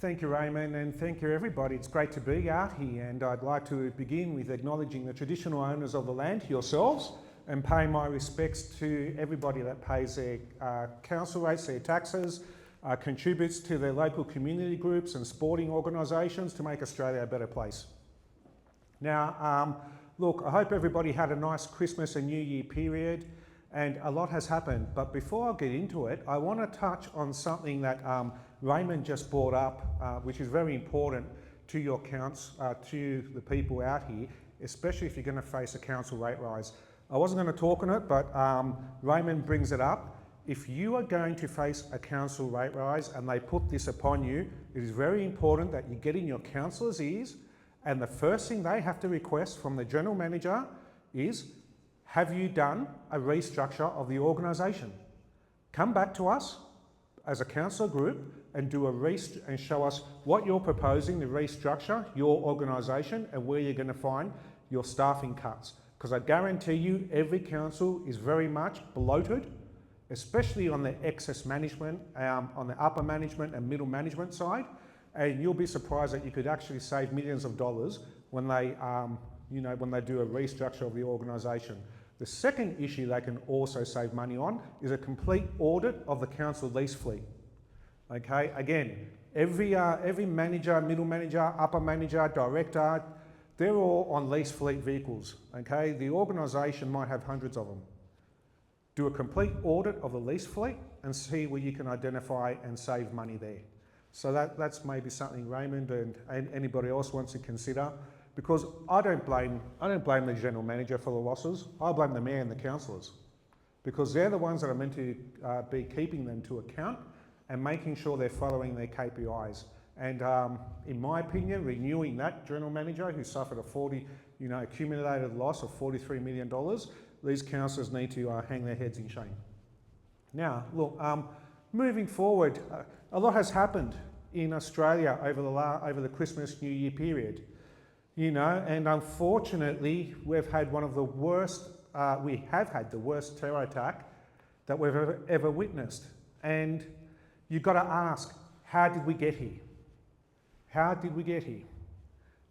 Thank you, Raymond, and thank you, everybody. It's great to be out here, and I'd like to begin with acknowledging the traditional owners of the land, yourselves, and pay my respects to everybody that pays their council rates, their taxes, contributes to their local community groups and sporting organisations to make Australia a better place. Now, look, I hope everybody had a nice Christmas and New Year period, and a lot has happened. But before I get into it, I want to touch on something that Raymond just brought up, which is very important to your counts, to the people out here, especially if you're going to face a council rate rise. I wasn't going to talk on it, but Raymond brings it up. If you are going to face a council rate rise and they put this upon you, it is very important that you get in your councillors' ears, and the first thing they have to request from the general manager is, have you done a restructure of the organisation? Come back to us as a council group and do and show us what you're proposing to restructure your organisation and where you're going to find your staffing cuts. Because I guarantee you every council is very much bloated, especially on the excess management, on the upper management and middle management side, and you'll be surprised that you could actually save millions of dollars when they, when they do a restructure of the organisation. The second issue they can also save money on is a complete audit of the council lease fleet. Okay, again, every manager, middle manager, upper manager, director, they're all on lease fleet vehicles. Okay, the organisation might have hundreds of them. Do a complete audit of the lease fleet and see where you can identify and save money there. So that's maybe something Raymond and anybody else wants to consider, because I don't blame the general manager for the losses. I blame the mayor and the councillors, because they're the ones that are meant to be keeping them to account and making sure they're following their KPIs. And in my opinion, renewing that general manager who suffered a accumulated loss of $43 million, these councillors need to hang their heads in shame. Now, look, moving forward, a lot has happened in Australia over the Christmas New Year period. And unfortunately, we've had one of the worst, we have had the worst terror attack that we've ever witnessed. And you've got to ask, how did we get here? How did we get here?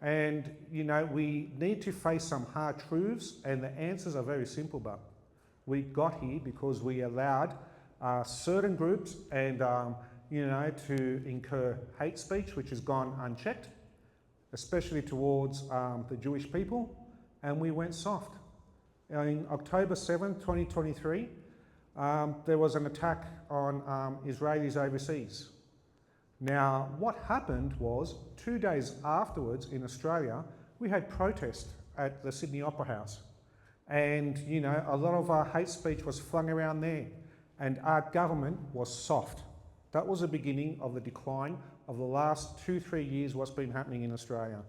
And, we need to face some hard truths, and the answers are very simple, but we got here because we allowed certain groups and, to incur hate speech, which has gone unchecked, especially towards the Jewish people, and we went soft. In October 7, 2023, there was an attack on Israelis overseas. Now, what happened was 2 days afterwards in Australia, we had protests at the Sydney Opera House. And, a lot of our hate speech was flung around there, and our government was soft. That was the beginning of the decline of the last 2-3 years, what's been happening in Australia.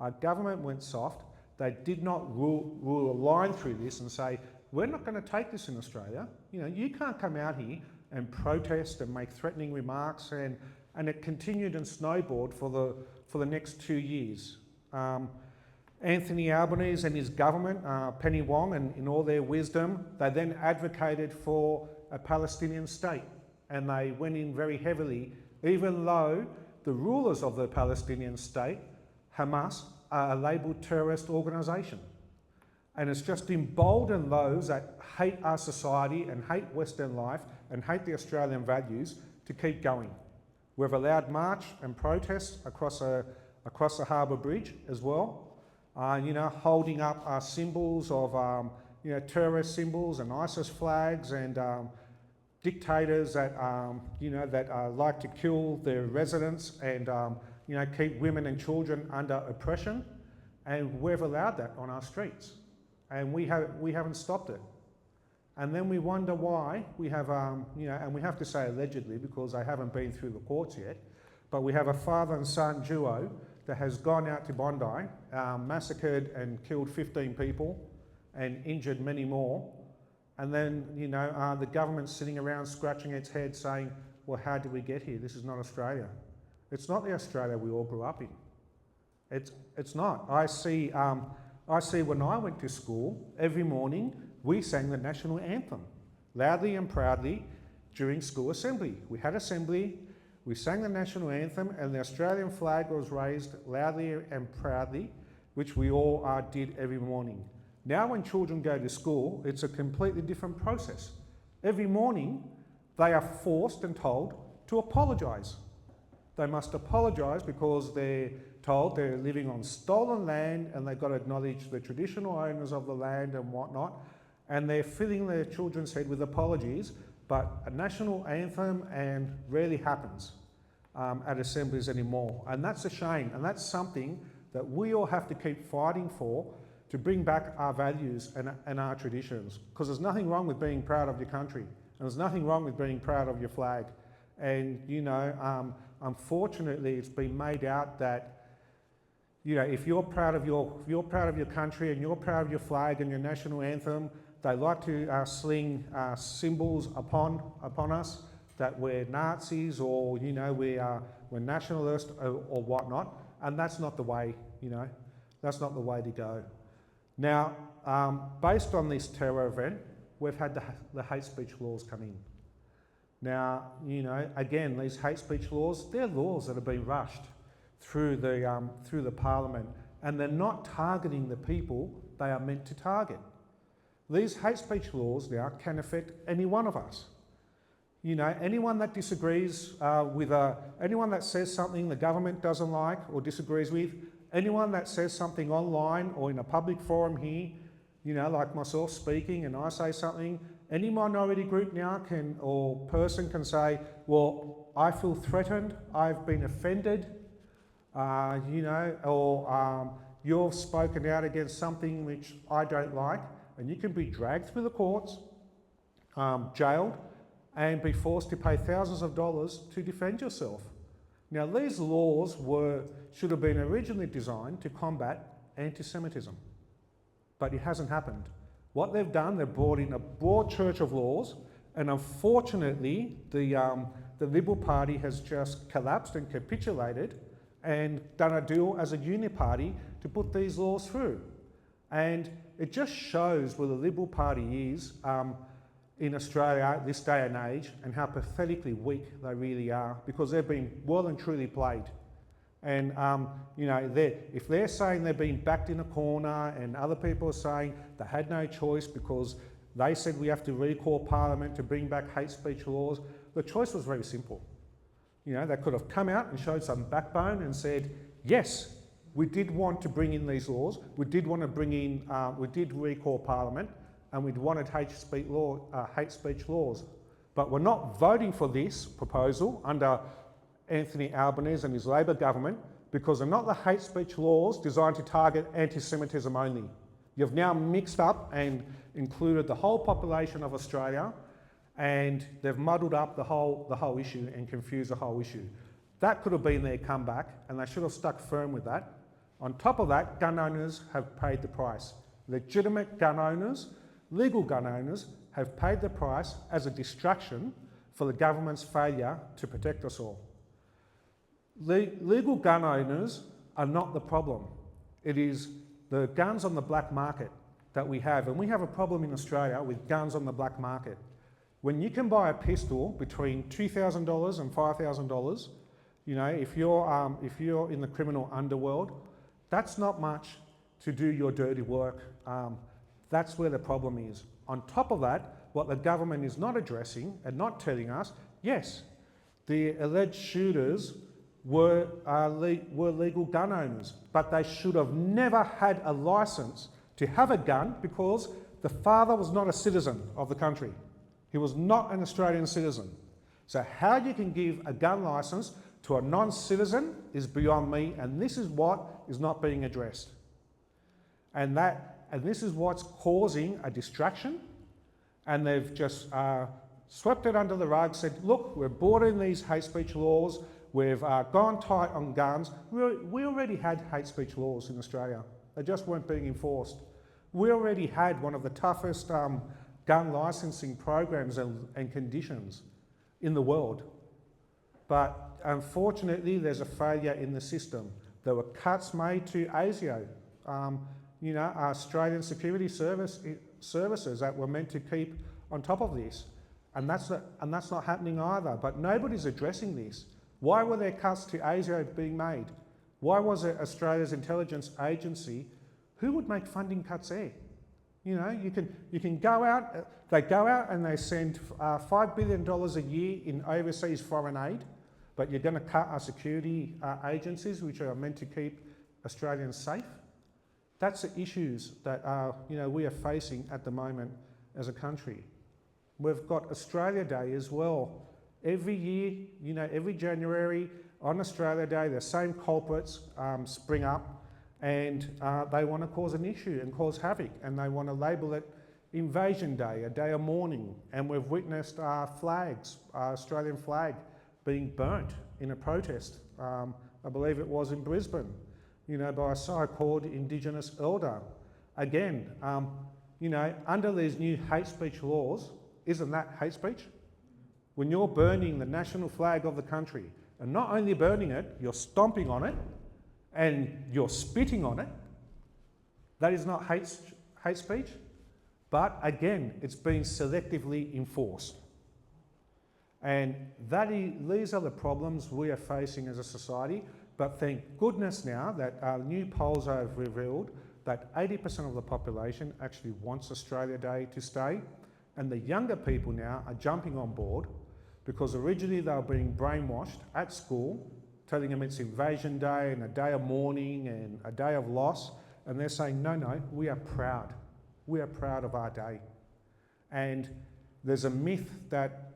Our government went soft. They did not rule a line through this and say, we're not going to take this in Australia. You can't come out here and protest and make threatening remarks, and it continued and snowballed for the next 2 years. Anthony Albanese and his government, Penny Wong, and in all their wisdom, they then advocated for a Palestinian state, and they went in very heavily, even though the rulers of the Palestinian state, Hamas, are a labelled terrorist organisation. And it's just emboldened those that hate our society and hate Western life and hate the Australian values to keep going. We've allowed march and protests across the Harbour Bridge as well, holding up our symbols of, terrorist symbols and ISIS flags and dictators that, like to kill their residents and, keep women and children under oppression. And we've allowed that on our streets. And we haven't stopped it. And then we wonder why we have, and we have to say allegedly because they haven't been through the courts yet, but we have a father and son duo that has gone out to Bondi, massacred and killed 15 people and injured many more. And then, the government's sitting around scratching its head saying, well, how did we get here? This is not Australia. It's not the Australia we all grew up in. It's not. I see when I went to school, every morning, we sang the national anthem, loudly and proudly, during school assembly. We had assembly, We sang the national anthem and the Australian flag was raised loudly and proudly, which we all did every morning. Now when children go to school, it's a completely different process. Every morning, they are forced and told to apologise. They must apologise because they're told they're living on stolen land and they've got to acknowledge the traditional owners of the land and whatnot, and they're filling their children's head with apologies, but a national anthem and rarely happens at assemblies anymore. And that's a shame, and that's something that we all have to keep fighting for to bring back our values and our traditions, because there's nothing wrong with being proud of your country, and there's nothing wrong with being proud of your flag. And you know, unfortunately, it's been made out that if you're proud of your country and you're proud of your flag and your national anthem, they like to sling symbols upon us that we're Nazis or we're nationalist or whatnot, and that's not the way. That's not the way to go. Now, based on this terror event, we've had the hate speech laws come in. Now, again, these hate speech laws, they're laws that have been rushed through the Parliament, and they're not targeting the people they are meant to target. These hate speech laws now can affect any one of us. Anyone that disagrees anyone that says something the government doesn't like or disagrees with, anyone that says something online or in a public forum here, like myself speaking, and I say something, any minority group now or person can say, well, I feel threatened, I've been offended, or you've spoken out against something which I don't like, and you can be dragged through the courts, jailed, and be forced to pay thousands of dollars to defend yourself. Now, these laws should have been originally designed to combat anti-Semitism, but it hasn't happened. What they've done, they've brought in a broad church of laws, and unfortunately, the Liberal Party has just collapsed and capitulated and done a deal as a uni-party to put these laws through. And it just shows where the Liberal Party is in Australia at this day and age, and how pathetically weak they really are, because they've been well and truly played. And if they're saying they're being backed in a corner, and other people are saying they had no choice because they said we have to recall Parliament to bring back hate speech laws, the choice was very simple. They could have come out and showed some backbone and said, yes, we did want to bring in these laws, we did want to bring in, we did recall Parliament, and we'd wanted hate speech laws. But we're not voting for this proposal under Anthony Albanese and his Labor government, because they're not the hate speech laws designed to target anti-Semitism only. You've now mixed up and included the whole population of Australia, and they've muddled up the whole issue and confused the whole issue. That could have been their comeback, and they should have stuck firm with that. On top of that, gun owners have paid the price. Legitimate gun owners, legal gun owners, have paid the price as a distraction for the government's failure to protect us all. Legal gun owners are not the problem. It is the guns on the black market that we have, and we have a problem in Australia with guns on the black market. When you can buy a pistol between $2,000 and $5,000, if you're in the criminal underworld, that's not much to do your dirty work. That's where the problem is. On top of that, what the government is not addressing and not telling us, yes, the alleged shooters were legal gun owners, but they should have never had a licence to have a gun because the father was not a citizen of the country. He was not an Australian citizen. So how you can give a gun licence to a non-citizen is beyond me, and this is what is not being addressed. And this is what's causing a distraction, and they've just swept it under the rug, said, look, we've brought in these hate speech laws, we've gone tight on guns. We already had hate speech laws in Australia. They just weren't being enforced. We already had one of the toughest gun licensing programs and conditions in the world. But unfortunately, there's a failure in the system. There were cuts made to ASIO, our Australian security services that were meant to keep on top of this. And that's not happening either. But nobody's addressing this. Why were there cuts to ASIO being made? Why was it Australia's intelligence agency? Who would make funding cuts there? You know, you can go out, they go out and they send $5 billion a year in overseas foreign aid, but you're going to cut our security agencies, which are meant to keep Australians safe. That's the issues that we are facing at the moment as a country. We've got Australia Day as well. Every year, every January on Australia Day, the same culprits spring up and they want to cause an issue and cause havoc, and they want to label it Invasion Day, a day of mourning. And we've witnessed our flags, our Australian flag, being burnt in a protest. I believe it was in Brisbane, by a so-called Indigenous elder. Again, under these new hate speech laws, isn't that hate speech? When you're burning the national flag of the country, and not only burning it, you're stomping on it, and you're spitting on it, that is not hate speech. But again, it's being selectively enforced. And these are the problems we are facing as a society. But thank goodness now that our new polls have revealed that 80% of the population actually wants Australia Day to stay. And the younger people now are jumping on board, because originally they were being brainwashed at school, telling them it's Invasion Day and a day of mourning and a day of loss. And they're saying, no, we are proud. We are proud of our day. And there's a myth that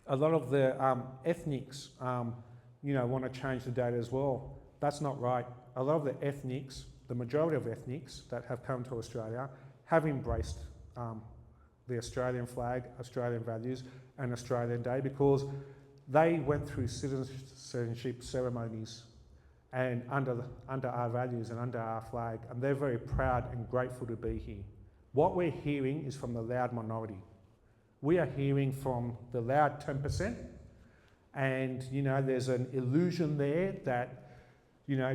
a lot of the ethnics, want to change the date as well. That's not right. A lot of the ethnics, the majority of ethnics that have come to Australia, have embraced the Australian flag, Australian values, and Australian Day, because they went through citizenship ceremonies and under our values and under our flag, and they're very proud and grateful to be here. What we're hearing is from the loud minority. We are hearing from the loud 10%, and there's an illusion there that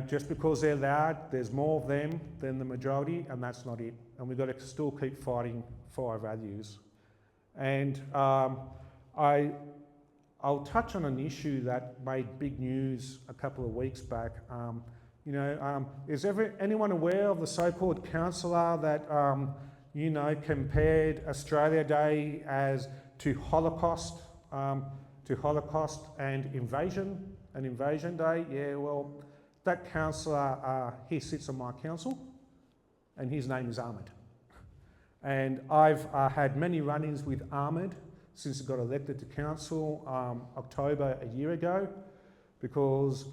just because they're loud, there's more of them than the majority, and that's not it. And we've got to still keep fighting for our values. And I'll touch on an issue that made big news a couple of weeks back. Is anyone aware of the so-called councillor that compared Australia Day to Holocaust and an invasion day? Yeah, well, that councillor, he sits on my council, and his name is Ahmed. And I've had many run-ins with Ahmed since he got elected to council October a year ago, because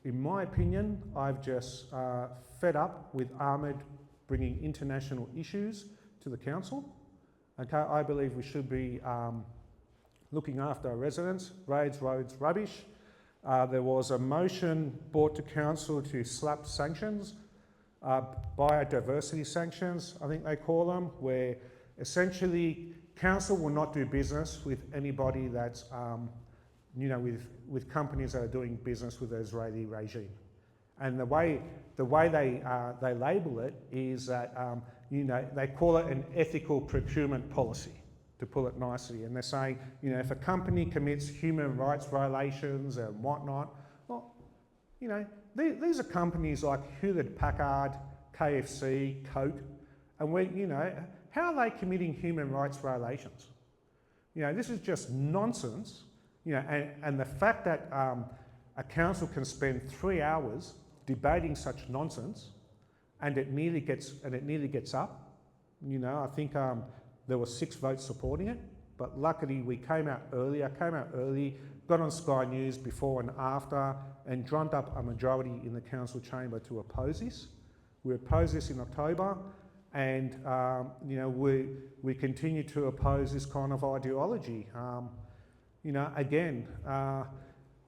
in my opinion, I've just fed up with Ahmed bringing international issues to the council. Okay, I believe we should be looking after our residents, roads, rubbish. There was a motion brought to council to slap sanctions, biodiversity sanctions, I think they call them, where essentially council will not do business with anybody that's, with companies that are doing business with the Israeli regime. And the way they label it is that, they call it an ethical procurement policy, to put it nicely. And they're saying, if a company commits human rights violations and whatnot, well, these are companies like Hewlett-Packard, KFC, Coke, and how are they committing human rights violations? This is just nonsense. And the fact that a council can spend 3 hours debating such nonsense, and it nearly gets up. I think there were 6 votes supporting it, but luckily we came out early. I came out early, got on Sky News before and after, and drummed up a majority in the council chamber to oppose this. We opposed this in October, and we continue to oppose this kind of ideology.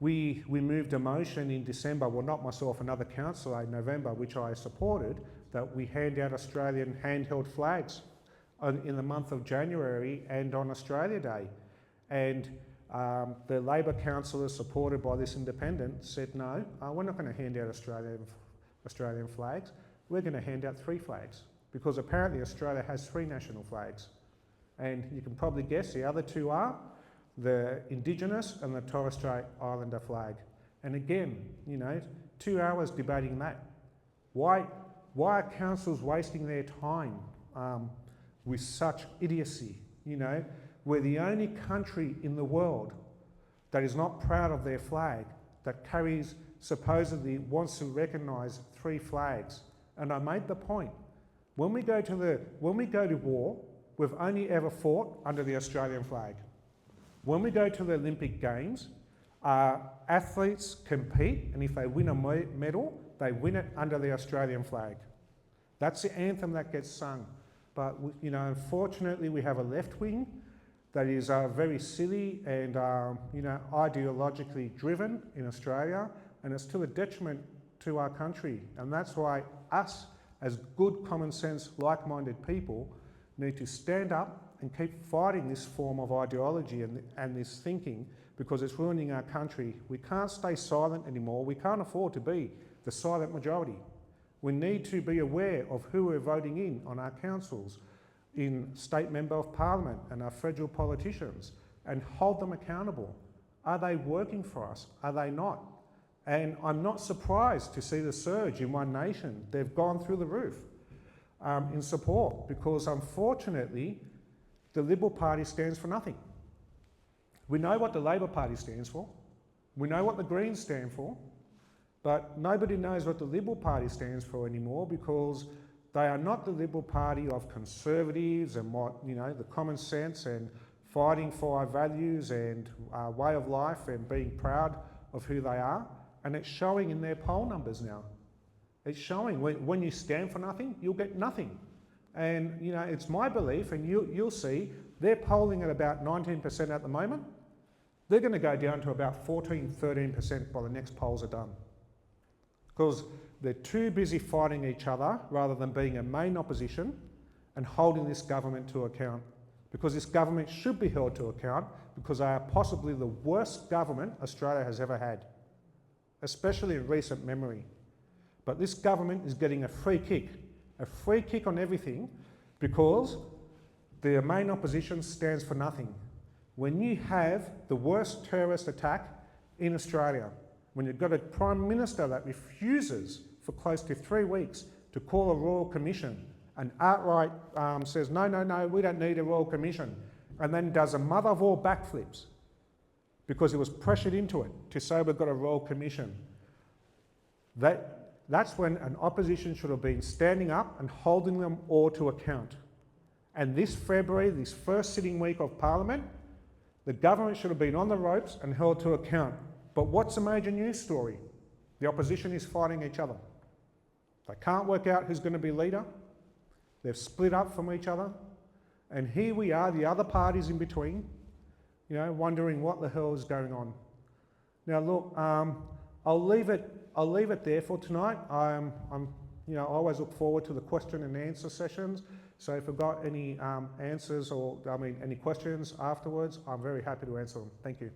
We moved a motion in December, well, not myself, another councillor in November, which I supported, that we hand out Australian handheld flags in the month of January and on Australia Day. And the Labor councillors supported by this independent said, no, we're not going to hand out Australian flags. We're going to hand out 3 flags, because apparently Australia has 3 national flags. And you can probably guess the other 2 are the Indigenous and the Torres Strait Islander flag. And again, 2 hours debating that. Why are councils wasting their time with such idiocy? We're the only country in the world that is not proud of their flag, that carries, supposedly wants to recognise 3 flags. And I made the point, when we go to war, we've only ever fought under the Australian flag. When we go to the Olympic Games, athletes compete, and if they win a medal, they win it under the Australian flag. That's the anthem that gets sung. But unfortunately, we have a left wing that is very silly and ideologically driven in Australia, and it's to the detriment to our country. And that's why us, as good, common sense, like-minded people, need to stand up and keep fighting this form of ideology and this thinking, because it's ruining our country. We can't stay silent anymore. We can't afford to be the silent majority. We need to be aware of who we're voting in on our councils, in state member of parliament and our federal politicians, and hold them accountable. Are they working for us? Are they not? And I'm not surprised to see the surge in One Nation. They've gone through the roof in support, because unfortunately, the Liberal Party stands for nothing. We know what the Labor Party stands for. We know what the Greens stand for. But nobody knows what the Liberal Party stands for anymore, because they are not the Liberal Party of conservatives and the common sense and fighting for our values and our way of life and being proud of who they are. And it's showing in their poll numbers now. It's showing when you stand for nothing, you'll get nothing. And it's my belief, and you'll see, they're polling at about 19% at the moment. They're going to go down to about 14, 13% by the next polls are done. Because they're too busy fighting each other rather than being a main opposition and holding this government to account. Because this government should be held to account, because they are possibly the worst government Australia has ever had, especially in recent memory. But this government is getting a free kick on everything, because the main opposition stands for nothing. When you have the worst terrorist attack in Australia, when you've got a Prime Minister that refuses for close to 3 weeks to call a Royal Commission and outright says, no, we don't need a Royal Commission, and then does a mother of all backflips because he was pressured into it to say we've got a Royal Commission. That's when an opposition should have been standing up and holding them all to account. And this February, this first sitting week of Parliament, the government should have been on the ropes and held to account. But what's the major news story? The opposition is fighting each other. They can't work out who's going to be leader. They've split up from each other. And here we are, the other parties in between, wondering what the hell is going on. Now look, I'll leave it there for tonight. I always look forward to the question and answer sessions. So if you've got any answers or any questions afterwards, I'm very happy to answer them. Thank you.